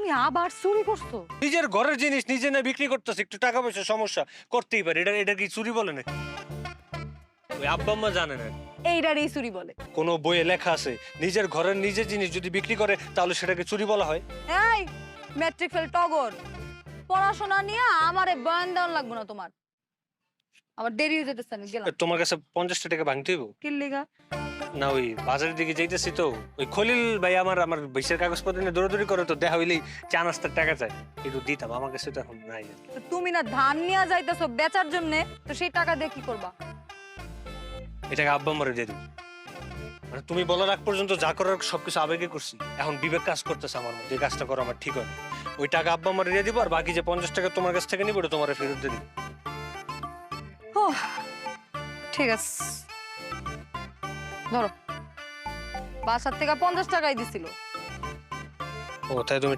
তুমি আবার চুরি করছো? নিজের ঘরের জিনিস নিজে না বিক্রি করতেছে, একটু টাকা পয়সা সমস্যা করতেই পারে, এটা এটা কি চুরি বলে নাকি? ওই আব্বা আম্মা জানে না, এইটারই চুরি বলে। কোনো বইয়ে লেখা আছে নিজের ঘরের নিজের জিনিস যদি বিক্রি করে তাহলে সেটাকে চুরি বলা হয়। এই ম্যাট্রিক ফেল টগর, পড়াশোনা নিয়ে আমারে বয়ান দেওয়ার লাগবে না তোমার। আবার দেরি হয়ে যেতেছে, আমি গেলাম। তোমার কাছে 50টা টাকা ভাঙতে হইব কি লিগা? না? ওই বাজারের দিকে যাইতেছি তো, ওই খলিল ভাই আমার বইসের কাগজপত্র নিয়ে দৌড়াদৌড়ি করে, তো দেখা হইলেই চা নাস্তার টাকা চাই, একটু দিতাম, আমার কাছে তো এখন নাই। তো তুমি না ধান নিয়ে যাইতেছো বেচার জন্য, তো সেই টাকা দিয়ে কি করবা? এটাকে আব্বা আম্মারে দিয়ে দিবো। মানে তুমি বলার আগ পর্যন্ত যা করার সবকিছু আবেগে করছি, এখন বিবেক কাজ করতেছে আমার মধ্যে, এই কাজটা করা আমার ঠিক হয় না। ওই টাকা আব্বা আম্মারে দিয়ে দিব, আর বাকি যে 50 টাকা তোমার কাছ থেকে নিবো ওটা তোমার ফেরত দিয়ে দিব। ওহ, ঠিক আছে, ধরো। বাসার থেকে 50 টাকাই দিছিল। ও তাই তুমি